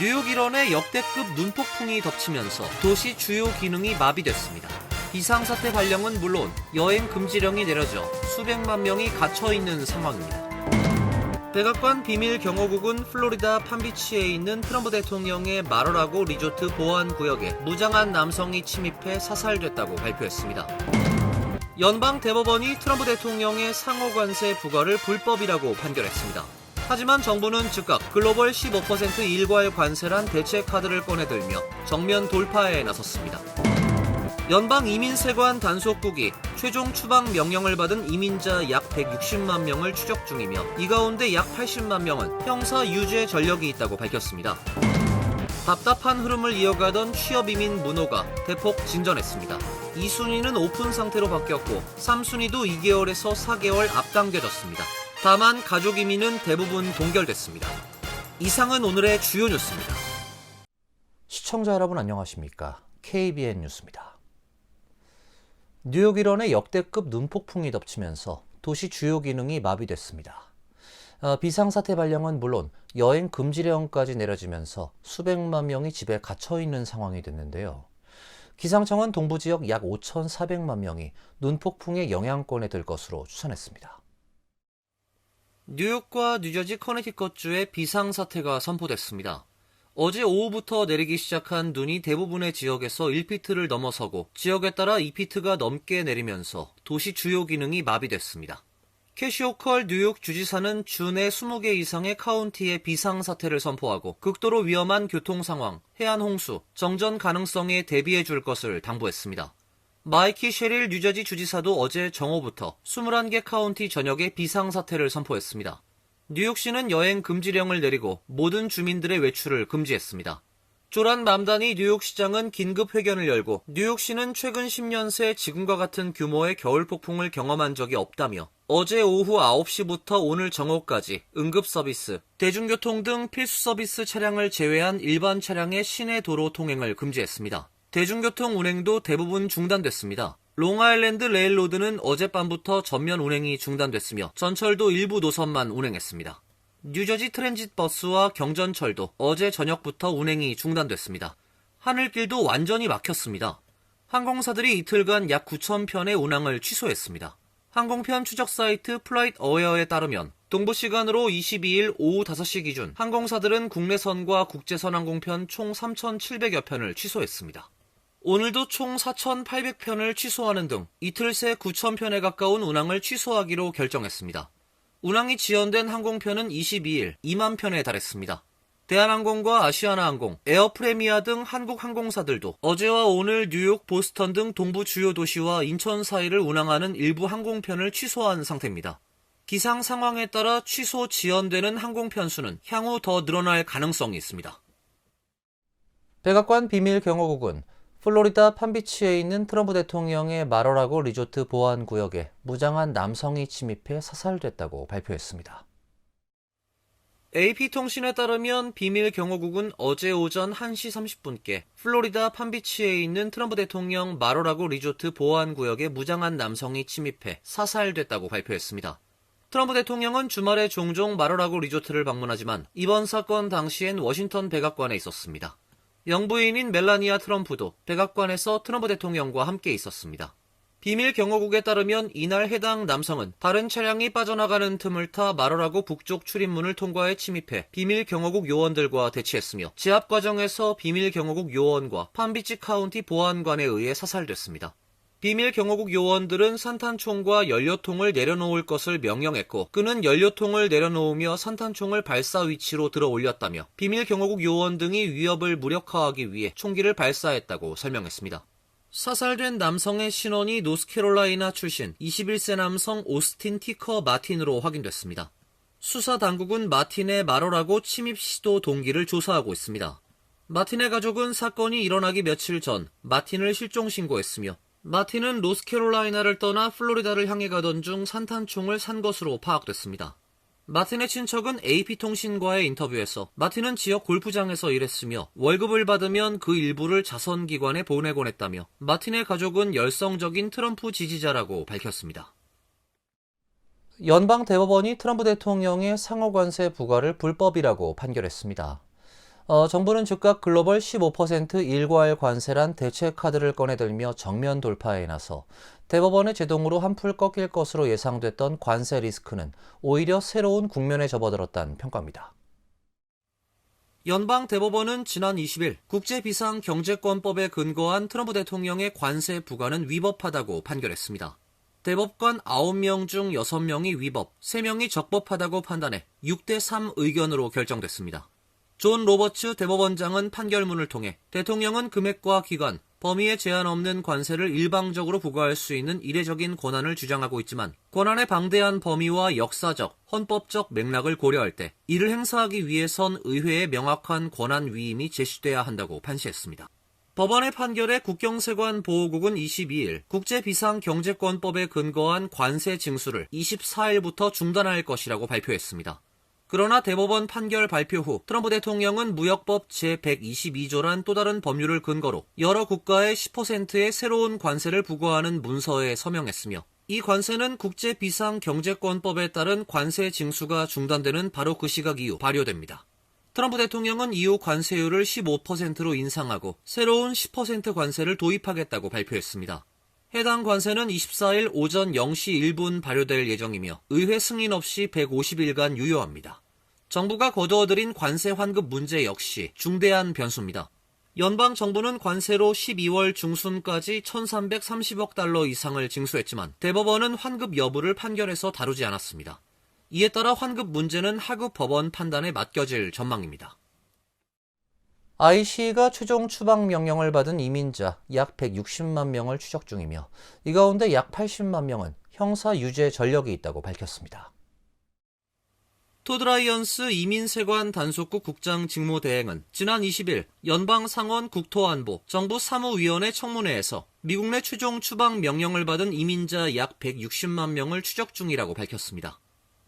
뉴욕 일원의 역대급 눈폭풍이 덮치면서 도시 주요 기능이 마비됐습니다. 비상사태 발령은 물론 여행 금지령이 내려져 수백만 명이 갇혀있는 상황입니다. 백악관 비밀 경호국은 플로리다 판비치에 있는 트럼프 대통령의 마러라고 리조트 보안구역에 무장한 남성이 침입해 사살됐다고 발표했습니다. 연방 대법원이 트럼프 대통령의 상호관세 부과를 불법이라고 판결했습니다. 하지만 정부는 즉각 글로벌 15% 일괄 관세란 대체 카드를 꺼내들며 정면 돌파에 나섰습니다. 연방 이민세관 단속국이 최종 추방 명령을 받은 이민자 약 160만 명을 추적 중이며 이 가운데 약 80만 명은 형사 유죄 전력이 있다고 밝혔습니다. 답답한 흐름을 이어가던 취업이민 문호가 대폭 진전했습니다. 2순위는 오픈 상태로 바뀌었고 3순위도 2개월에서 4개월 앞당겨졌습니다. 다만 가족 이민은 대부분 동결됐습니다. 이상은 오늘의 주요 뉴스입니다. 시청자 여러분 안녕하십니까? KBN 뉴스입니다. 뉴욕 일원의 역대급 눈폭풍이 덮치면서 도시 주요 기능이 마비됐습니다. 비상사태 발령은 물론 여행 금지령까지 내려지면서 수백만 명이 집에 갇혀있는 상황이 됐는데요. 기상청은 동부 지역 약 5,400만 명이 눈폭풍의 영향권에 들 것으로 추산했습니다. 뉴욕과 뉴저지 커네티컷주에 비상사태가 선포됐습니다. 어제 오후부터 내리기 시작한 눈이 대부분의 지역에서 1피트를 넘어서고 지역에 따라 2피트가 넘게 내리면서 도시 주요 기능이 마비됐습니다. 캐시 호컬 뉴욕 주지사는 주 내 20개 이상의 카운티에 비상사태를 선포하고 극도로 위험한 교통 상황, 해안 홍수, 정전 가능성에 대비해 줄 것을 당부했습니다. 마이키 셰릴 뉴저지 주지사도 어제 정오부터 21개 카운티 전역에 비상사태를 선포했습니다. 뉴욕시는 여행 금지령을 내리고 모든 주민들의 외출을 금지했습니다. 조란 맘다니 뉴욕시장은 긴급 회견을 열고 뉴욕시는 최근 10년 새 지금과 같은 규모의 겨울 폭풍을 경험한 적이 없다며 어제 오후 9시부터 오늘 정오까지 응급서비스, 대중교통 등 필수 서비스 차량을 제외한 일반 차량의 시내 도로 통행을 금지했습니다. 대중교통 운행도 대부분 중단됐습니다. 롱아일랜드 레일로드는 어젯밤부터 전면 운행이 중단됐으며 전철도 일부 노선만 운행했습니다. 뉴저지 트랜짓 버스와 경전철도 어제 저녁부터 운행이 중단됐습니다. 하늘길도 완전히 막혔습니다. 항공사들이 이틀간 약 9,000편의 운항을 취소했습니다. 항공편 추적 사이트 플라이트 어웨어에 따르면 동부 시간으로 22일 오후 5시 기준 항공사들은 국내선과 국제선 항공편 총 3,700여 편을 취소했습니다. 오늘도 총 4,800편을 취소하는 등 이틀 새 9,000편에 가까운 운항을 취소하기로 결정했습니다. 운항이 지연된 항공편은 22일 2만 편에 달했습니다. 대한항공과 아시아나항공, 에어프레미아 등 한국 항공사들도 어제와 오늘 뉴욕, 보스턴 등 동부 주요 도시와 인천 사이를 운항하는 일부 항공편을 취소한 상태입니다. 기상 상황에 따라 취소 지연되는 항공편 수는 향후 더 늘어날 가능성이 있습니다. 백악관 비밀 경호국은 플로리다 판비치에 있는 트럼프 대통령의 마러라고 리조트 보안구역에 무장한 남성이 침입해 사살됐다고 발표했습니다. AP통신에 따르면 비밀 경호국은 어제 오전 1시 30분께 플로리다 판비치에 있는 트럼프 대통령 마러라고 리조트 보안구역에 무장한 남성이 침입해 사살됐다고 발표했습니다. 트럼프 대통령은 주말에 종종 마러라고 리조트를 방문하지만 이번 사건 당시엔 워싱턴 백악관에 있었습니다. 영부인인 멜라니아 트럼프도 백악관에서 트럼프 대통령과 함께 있었습니다. 비밀 경호국에 따르면 이날 해당 남성은 다른 차량이 빠져나가는 틈을 타 마러라고 북쪽 출입문을 통과해 침입해 비밀 경호국 요원들과 대치했으며 제압 과정에서 비밀 경호국 요원과 판비치 카운티 보안관에 의해 사살됐습니다. 비밀 경호국 요원들은 산탄총과 연료통을 내려놓을 것을 명령했고 그는 연료통을 내려놓으며 산탄총을 발사 위치로 들어 올렸다며 비밀 경호국 요원 등이 위협을 무력화하기 위해 총기를 발사했다고 설명했습니다. 사살된 남성의 신원이 노스캐롤라이나 출신 21세 남성 오스틴 티커 마틴으로 확인됐습니다. 수사 당국은 마틴의 마러라고 침입 시도 동기를 조사하고 있습니다. 마틴의 가족은 사건이 일어나기 며칠 전 마틴을 실종 신고했으며 마틴은 노스캐롤라이나를 떠나 플로리다를 향해 가던 중 산탄총을 산 것으로 파악됐습니다. 마틴의 친척은 AP통신과의 인터뷰에서 마틴은 지역 골프장에서 일했으며 월급을 받으면 그 일부를 자선기관에 보내곤 했다며 마틴의 가족은 열성적인 트럼프 지지자라고 밝혔습니다. 연방 대법원이 트럼프 대통령의 상호관세 부과를 불법이라고 판결했습니다. 정부는 즉각 글로벌 15% 일괄 관세란 대체 카드를 꺼내들며 정면 돌파에 나서 대법원의 제동으로 한풀 꺾일 것으로 예상됐던 관세 리스크는 오히려 새로운 국면에 접어들었다는 평가입니다. 연방 대법원은 지난 20일 국제비상경제권법에 근거한 트럼프 대통령의 관세 부과는 위법하다고 판결했습니다. 대법관 9명 중 6명이 위법, 3명이 적법하다고 판단해 6대3 의견으로 결정됐습니다. 존 로버츠 대법원장은 판결문을 통해 대통령은 금액과 기간, 범위에 제한 없는 관세를 일방적으로 부과할 수 있는 이례적인 권한을 주장하고 있지만 권한의 방대한 범위와 역사적, 헌법적 맥락을 고려할 때 이를 행사하기 위해선 의회의 명확한 권한 위임이 제시돼야 한다고 판시했습니다. 법원의 판결에 국경세관 보호국은 22일 국제비상경제권법에 근거한 관세 징수를 24일부터 중단할 것이라고 발표했습니다. 그러나 대법원 판결 발표 후 트럼프 대통령은 무역법 제122조란 또 다른 법률을 근거로 여러 국가에 10%의 새로운 관세를 부과하는 문서에 서명했으며 이 관세는 국제비상경제권법에 따른 관세 징수가 중단되는 바로 그 시각 이후 발효됩니다. 트럼프 대통령은 이후 관세율을 15%로 인상하고 새로운 10% 관세를 도입하겠다고 발표했습니다. 해당 관세는 24일 오전 0시 1분 발효될 예정이며 의회 승인 없이 150일간 유효합니다. 정부가 거두어들인 관세 환급 문제 역시 중대한 변수입니다. 연방 정부는 관세로 12월 중순까지 1,330억 달러 이상을 징수했지만 대법원은 환급 여부를 판결에서 다루지 않았습니다. 이에 따라 환급 문제는 하급 법원 판단에 맡겨질 전망입니다. IC가 최종 추방 명령을 받은 이민자 약 160만 명을 추적 중이며 이 가운데 약 80만 명은 형사 유죄 전력이 있다고 밝혔습니다. 토드 라이언스 이민세관 단속국 국장 직무대행은 지난 20일 연방 상원 국토안보 정부 사무위원회 청문회에서 미국 내 최종 추방 명령을 받은 이민자 약 160만 명을 추적 중이라고 밝혔습니다.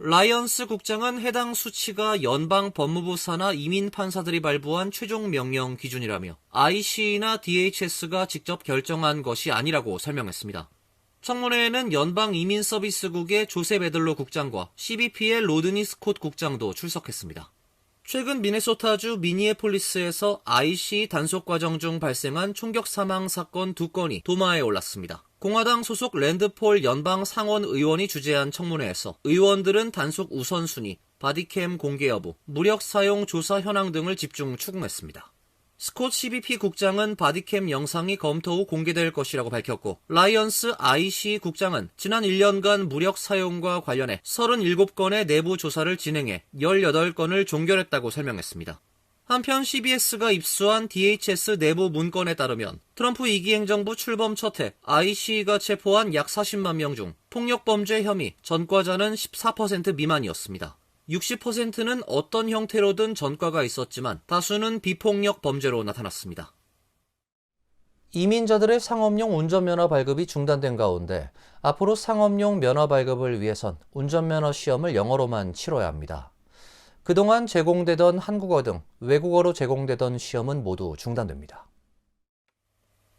라이언스 국장은 해당 수치가 연방 법무부 산하 이민 판사들이 발부한 최종 명령 기준이라며 IC나 DHS가 직접 결정한 것이 아니라고 설명했습니다. 청문회에는 연방 이민 서비스국의 조셉 에들로 국장과 CBP의 로드니 스콧 국장도 출석했습니다. 최근 미네소타주 미니애폴리스에서 IC 단속 과정 중 발생한 총격 사망 사건 2건이 도마에 올랐습니다. 공화당 소속 랜드폴 연방 상원 의원이 주재한 청문회에서 의원들은 단속 우선순위, 바디캠 공개 여부, 무력 사용 조사 현황 등을 집중 추궁했습니다. 스콧 CBP 국장은 바디캠 영상이 검토 후 공개될 것이라고 밝혔고 라이언스 IC 국장은 지난 1년간 무력 사용과 관련해 37건의 내부 조사를 진행해 18건을 종결했다고 설명했습니다. 한편 CBS가 입수한 DHS 내부 문건에 따르면 트럼프 2기 행정부 출범 첫해 IC가 체포한 약 40만 명 중 폭력범죄 혐의 전과자는 14% 미만이었습니다. 60%는 어떤 형태로든 전과가 있었지만 다수는 비폭력 범죄로 나타났습니다. 이민자들의 상업용 운전면허 발급이 중단된 가운데 앞으로 상업용 면허 발급을 위해선 운전면허 시험을 영어로만 치러야 합니다. 그동안 제공되던 한국어 등 외국어로 제공되던 시험은 모두 중단됩니다.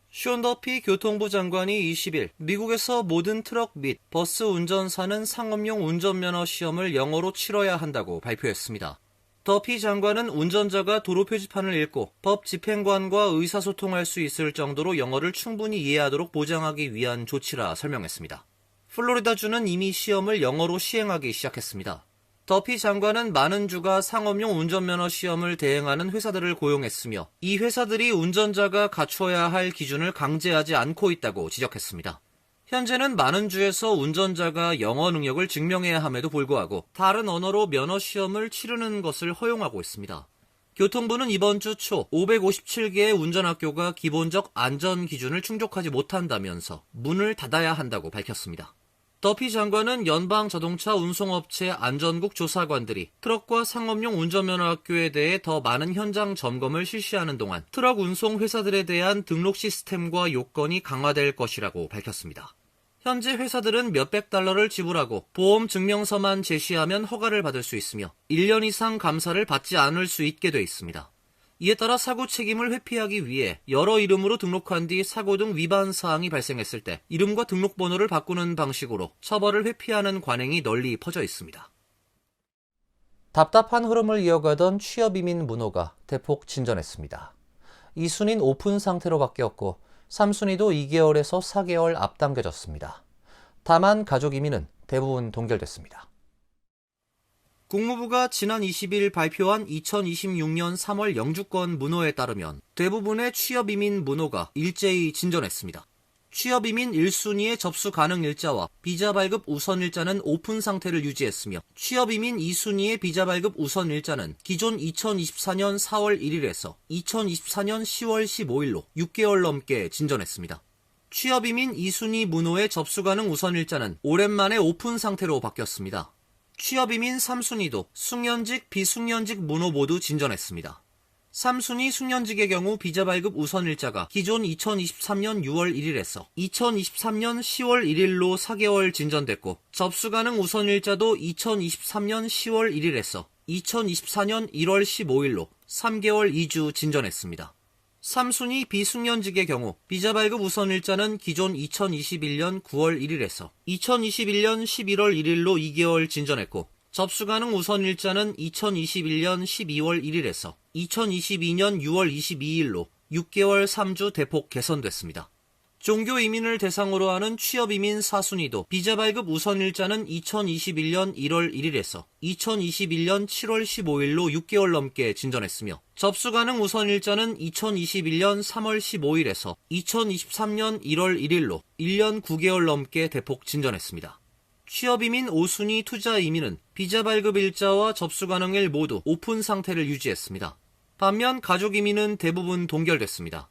숀 더피 교통부 장관이 20일 미국에서 모든 트럭 및 버스 운전사는 상업용 운전면허 시험을 영어로 치러야 한다고 발표했습니다. 더피 장관은 운전자가 도로 표지판을 읽고 법 집행관과 의사소통할 수 있을 정도로 영어를 충분히 이해하도록 보장하기 위한 조치라 설명했습니다. 플로리다주는 이미 시험을 영어로 시행하기 시작했습니다. 더피 장관은 많은 주가 상업용 운전면허 시험을 대행하는 회사들을 고용했으며 이 회사들이 운전자가 갖춰야 할 기준을 강제하지 않고 있다고 지적했습니다. 현재는 많은 주에서 운전자가 영어 능력을 증명해야 함에도 불구하고 다른 언어로 면허 시험을 치르는 것을 허용하고 있습니다. 교통부는 이번 주 초 557개의 운전학교가 기본적 안전 기준을 충족하지 못한다면서 문을 닫아야 한다고 밝혔습니다. 더피 장관은 연방 자동차 운송업체 안전국 조사관들이 트럭과 상업용 운전면허 학교에 대해 더 많은 현장 점검을 실시하는 동안 트럭 운송 회사들에 대한 등록 시스템과 요건이 강화될 것이라고 밝혔습니다. 현재 회사들은 몇백 달러를 지불하고 보험 증명서만 제시하면 허가를 받을 수 있으며 1년 이상 감사를 받지 않을 수 있게 돼 있습니다. 이에 따라 사고 책임을 회피하기 위해 여러 이름으로 등록한 뒤 사고 등 위반 사항이 발생했을 때 이름과 등록번호를 바꾸는 방식으로 처벌을 회피하는 관행이 널리 퍼져 있습니다. 답답한 흐름을 이어가던 취업 이민 문호가 대폭 진전했습니다. 2순위는 오픈 상태로 바뀌었고 3순위도 2개월에서 4개월 앞당겨졌습니다. 다만 가족 이민은 대부분 동결됐습니다. 국무부가 지난 20일 발표한 2026년 3월 영주권 문호에 따르면 대부분의 취업이민 문호가 일제히 진전했습니다. 취업이민 1순위의 접수 가능 일자와 비자 발급 우선 일자는 오픈 상태를 유지했으며 취업이민 2순위의 비자 발급 우선 일자는 기존 2024년 4월 1일에서 2024년 10월 15일로 6개월 넘게 진전했습니다. 취업이민 2순위 문호의 접수 가능 우선 일자는 오랜만에 오픈 상태로 바뀌었습니다. 취업이민 3순위도 숙련직, 비숙련직 문호 모두 진전했습니다. 3순위 숙련직의 경우 비자 발급 우선 일자가 기존 2023년 6월 1일에서 2023년 10월 1일로 4개월 진전됐고 접수 가능 우선 일자도 2023년 10월 1일에서 2024년 1월 15일로 3개월 2주 진전했습니다. 3순위 비숙련직의 경우 비자 발급 우선 일자는 기존 2021년 9월 1일에서 2021년 11월 1일로 2개월 진전했고 접수 가능 우선 일자는 2021년 12월 1일에서 2022년 6월 22일로 6개월 3주 대폭 개선됐습니다. 종교 이민을 대상으로 하는 취업 이민 4순위도 비자 발급 우선 일자는 2021년 1월 1일에서 2021년 7월 15일로 6개월 넘게 진전했으며 접수 가능 우선 일자는 2021년 3월 15일에서 2023년 1월 1일로 1년 9개월 넘게 대폭 진전했습니다. 취업이민 5순위 투자이민은 비자 발급 일자와 접수 가능일 모두 오픈 상태를 유지했습니다. 반면 가족이민은 대부분 동결됐습니다.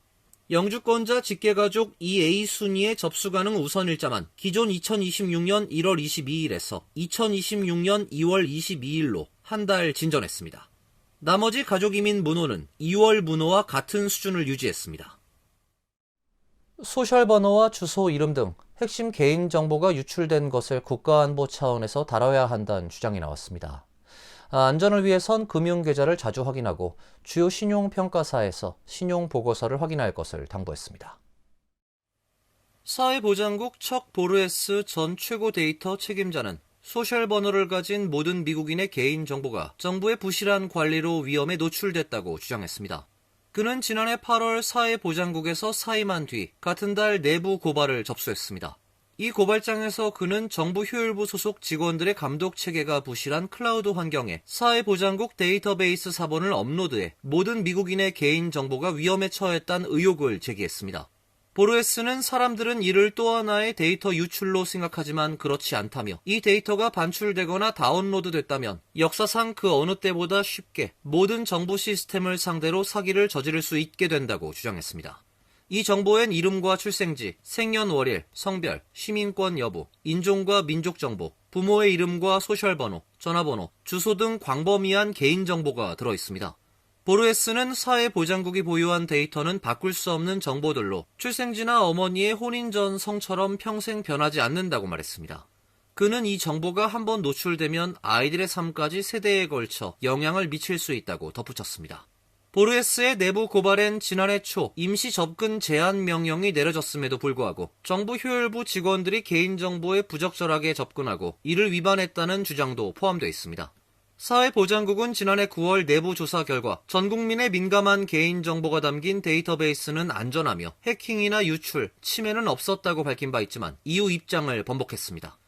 영주권자 직계가족 2A순위의 접수 가능 우선 일자만 기존 2026년 1월 22일에서 2026년 2월 22일로 한 달 진전했습니다. 나머지 가족이민 문호는 2월 문호와 같은 수준을 유지했습니다. 소셜 번호와 주소, 이름 등 핵심 개인정보가 유출된 것을 국가안보 차원에서 다뤄야 한다는 주장이 나왔습니다. 안전을 위해선 금융계좌를 자주 확인하고 주요 신용평가사에서 신용보고서를 확인할 것을 당부했습니다. 사회보장국 척 보르헤스 전 최고 데이터 책임자는 소셜 번호를 가진 모든 미국인의 개인정보가 정부의 부실한 관리로 위험에 노출됐다고 주장했습니다. 그는 지난해 8월 사회보장국에서 사임한 뒤 같은 달 내부 고발을 접수했습니다. 이 고발장에서 그는 정부 효율부 소속 직원들의 감독 체계가 부실한 클라우드 환경에 사회보장국 데이터베이스 사본을 업로드해 모든 미국인의 개인정보가 위험에 처했다는 의혹을 제기했습니다. 보르헤스는 사람들은 이를 또 하나의 데이터 유출로 생각하지만 그렇지 않다며 이 데이터가 반출되거나 다운로드됐다면 역사상 그 어느 때보다 쉽게 모든 정부 시스템을 상대로 사기를 저지를 수 있게 된다고 주장했습니다. 이 정보엔 이름과 출생지, 생년월일, 성별, 시민권 여부, 인종과 민족 정보, 부모의 이름과 소셜번호, 전화번호, 주소 등 광범위한 개인정보가 들어있습니다. 보르헤스는 사회보장국이 보유한 데이터는 바꿀 수 없는 정보들로 출생지나 어머니의 혼인 전 성처럼 평생 변하지 않는다고 말했습니다. 그는 이 정보가 한번 노출되면 아이들의 삶까지 세대에 걸쳐 영향을 미칠 수 있다고 덧붙였습니다. 보르헤스의 내부 고발엔 지난해 초 임시 접근 제한 명령이 내려졌음에도 불구하고 정부 효율부 직원들이 개인정보에 부적절하게 접근하고 이를 위반했다는 주장도 포함되어 있습니다. 사회보장국은 지난해 9월 내부 조사 결과 전 국민의 민감한 개인정보가 담긴 데이터베이스는 안전하며 해킹이나 유출, 침해는 없었다고 밝힌 바 있지만 이후 입장을 번복했습니다.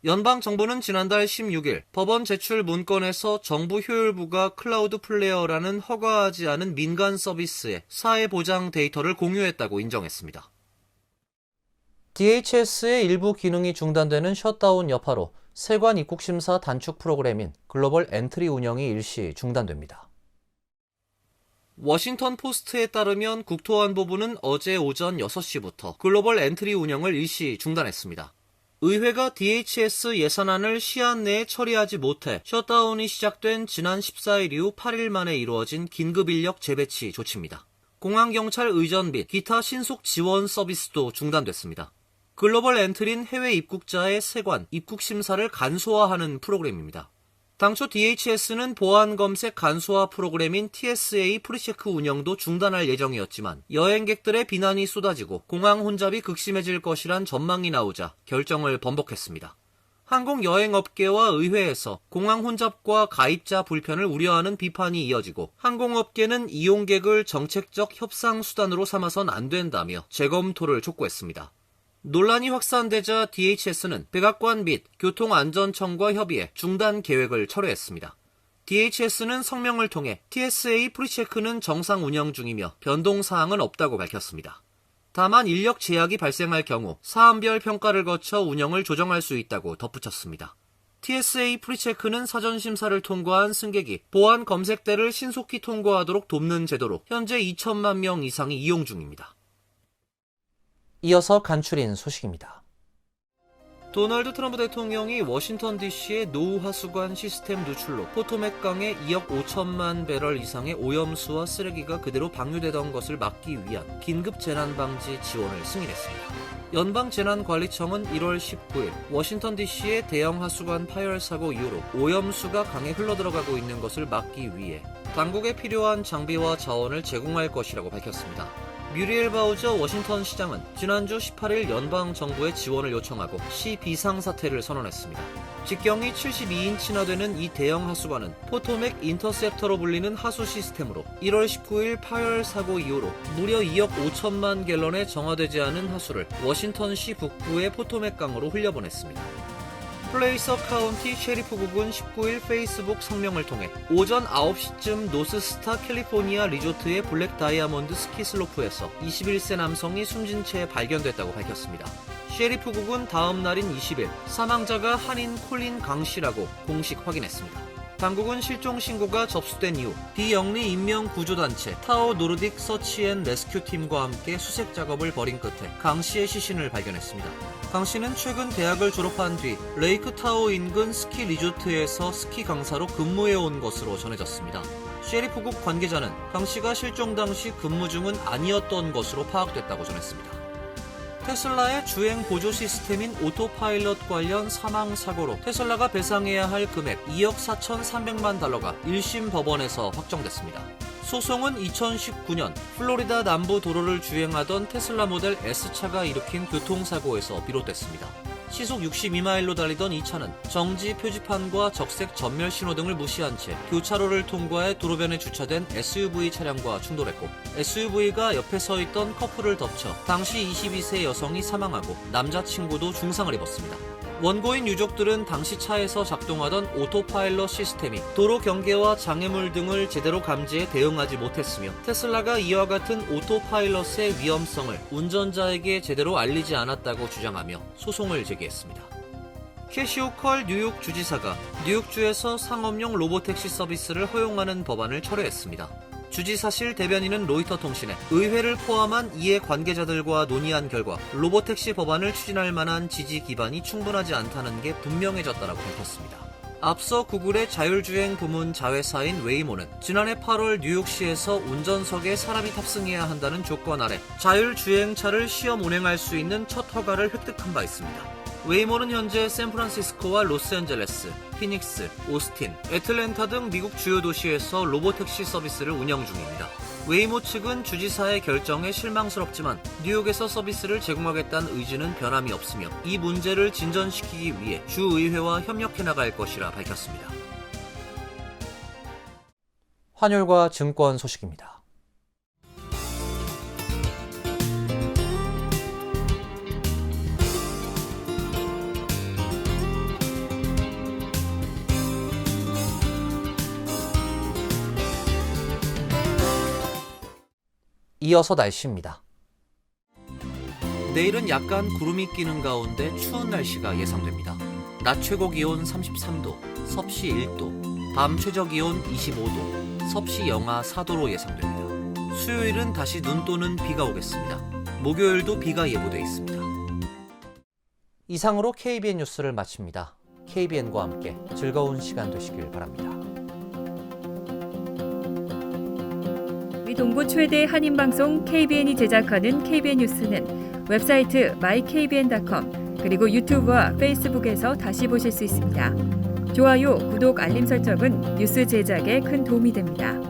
연방정부는 지난달 16일 법원 제출 문건에서 정부 효율부가 클라우드 플레이어라는 허가하지 않은 민간 서비스에 사회보장 데이터를 공유했다고 인정했습니다. DHS의 일부 기능이 중단되는 셧다운 여파로 세관 입국심사 단축 프로그램인 글로벌 엔트리 운영이 일시 중단됩니다. 워싱턴 포스트에 따르면 국토안보부는 어제 오전 6시부터 글로벌 엔트리 운영을 일시 중단했습니다. 의회가 DHS 예산안을 시한 내에 처리하지 못해 셧다운이 시작된 지난 14일 이후 8일 만에 이루어진 긴급인력 재배치 조치입니다. 공항경찰 의전 및 기타 신속 지원 서비스도 중단됐습니다. 글로벌 엔트리는 해외 입국자의 세관, 입국 심사를 간소화하는 프로그램입니다. 당초 DHS는 보안 검색 간소화 프로그램인 TSA 프리체크 운영도 중단할 예정이었지만 여행객들의 비난이 쏟아지고 공항 혼잡이 극심해질 것이란 전망이 나오자 결정을 번복했습니다. 항공여행업계와 의회에서 공항 혼잡과 가입자 불편을 우려하는 비판이 이어지고 항공업계는 이용객을 정책적 협상 수단으로 삼아선 안 된다며 재검토를 촉구했습니다. 논란이 확산되자 DHS는 백악관 및 교통안전청과 협의해 중단 계획을 철회했습니다. DHS는 성명을 통해 TSA 프리체크는 정상 운영 중이며 변동사항은 없다고 밝혔습니다. 다만 인력 제약이 발생할 경우 사안별 평가를 거쳐 운영을 조정할 수 있다고 덧붙였습니다. TSA 프리체크는 사전 심사를 통과한 승객이 보안 검색대를 신속히 통과하도록 돕는 제도로 현재 2천만 명 이상이 이용 중입니다. 이어서 간추린 소식입니다. 도널드 트럼프 대통령이 워싱턴 DC의 노후 하수관 시스템 누출로 포토맥 강에 2억 5천만 배럴 이상의 오염수와 쓰레기가 그대로 방류되던 것을 막기 위한 긴급 재난방지 지원을 승인했습니다. 연방재난관리청은 1월 19일 워싱턴 DC의 대형 하수관 파열 사고 이후로 오염수가 강에 흘러들어가고 있는 것을 막기 위해 당국에 필요한 장비와 자원을 제공할 것이라고 밝혔습니다. 뮤리엘 바우저 워싱턴 시장은 지난주 18일 연방정부에 지원을 요청하고 시 비상사태를 선언했습니다. 직경이 72인치나 되는 이 대형 하수관은 포토맥 인터셉터로 불리는 하수 시스템으로 1월 19일 파열 사고 이후로 무려 2억 5천만 갤런의 정화되지 않은 하수를 워싱턴시 북부의 포토맥 강으로 흘려보냈습니다. 플레이서 카운티 셰리프국은 19일 페이스북 성명을 통해 오전 9시쯤 노스스타 캘리포니아 리조트의 블랙 다이아몬드 스키 슬로프에서 21세 남성이 숨진 채 발견됐다고 밝혔습니다. 셰리프국은 다음 날인 20일 사망자가 한인 콜린 강 씨라고 공식 확인했습니다. 당국은 실종 신고가 접수된 이후 비영리 인명구조단체 타오 노르딕 서치 앤 레스큐 팀과 함께 수색 작업을 벌인 끝에 강 씨의 시신을 발견했습니다. 강 씨는 최근 대학을 졸업한 뒤 레이크 타오 인근 스키 리조트에서 스키 강사로 근무해 온 것으로 전해졌습니다. 셰리프국 관계자는 강 씨가 실종 당시 근무 중은 아니었던 것으로 파악됐다고 전했습니다. 테슬라의 주행 보조 시스템인 오토파일럿 관련 사망 사고로 테슬라가 배상해야 할 금액 2억 4,300만 달러가 1심 법원에서 확정됐습니다. 소송은 2019년 플로리다 남부 도로를 주행하던 테슬라 모델 S차가 일으킨 교통사고에서 비롯됐습니다. 시속 62마일로 달리던 이 차는 정지 표지판과 적색 전멸 신호등을 무시한 채 교차로를 통과해 도로변에 주차된 SUV 차량과 충돌했고 SUV가 옆에 서 있던 커플을 덮쳐 당시 22세 여성이 사망하고 남자친구도 중상을 입었습니다. 원고인 유족들은 당시 차에서 작동하던 오토파일럿 시스템이 도로 경계와 장애물 등을 제대로 감지해 대응하지 못했으며 테슬라가 이와 같은 오토파일럿의 위험성을 운전자에게 제대로 알리지 않았다고 주장하며 소송을 제기했습니다. 캐시 호컬 뉴욕 주지사가 뉴욕주에서 상업용 로보택시 서비스를 허용하는 법안을 철회했습니다. 주지사실 대변인은 로이터 통신에 의회를 포함한 이해 관계자들과 논의한 결과 로보택시 법안을 추진할 만한 지지 기반이 충분하지 않다는 게 분명해졌다라고 밝혔습니다. 앞서 구글의 자율주행 부문 자회사인 웨이모는 지난해 8월 뉴욕시에서 운전석에 사람이 탑승해야 한다는 조건 아래 자율주행차를 시험 운행할 수 있는 첫 허가를 획득한 바 있습니다. 웨이모는 현재 샌프란시스코와 로스앤젤레스, 피닉스, 오스틴, 애틀랜타 등 미국 주요 도시에서 로보택시 서비스를 운영 중입니다. 웨이모 측은 주지사의 결정에 실망스럽지만 뉴욕에서 서비스를 제공하겠다는 의지는 변함이 없으며 이 문제를 진전시키기 위해 주의회와 협력해 나갈 것이라 밝혔습니다. 환율과 증권 소식입니다. 이어서 날씨입니다. 내일은 약간 구름이 끼는 가운데 추운 날씨가 예상됩니다. 낮 최고 기온 33도, 섭씨 1도, 밤 최저 기온 25도, 섭씨 영하 4도로 예상됩니다. 수요일은 다시 눈 또는 비가 오겠습니다. 목요일도 비가 예보돼 있습니다. 이상으로 KBN 뉴스를 마칩니다. KBN과 함께 즐거운 시간 되시길 바랍니다. 동부 최대 한인방송 KBN이 제작하는 KBN 뉴스는 웹사이트 mykbn.com 그리고 유튜브와 페이스북에서 다시 보실 수 있습니다. 좋아요, 구독, 알림 설정은 뉴스 제작에 큰 도움이 됩니다.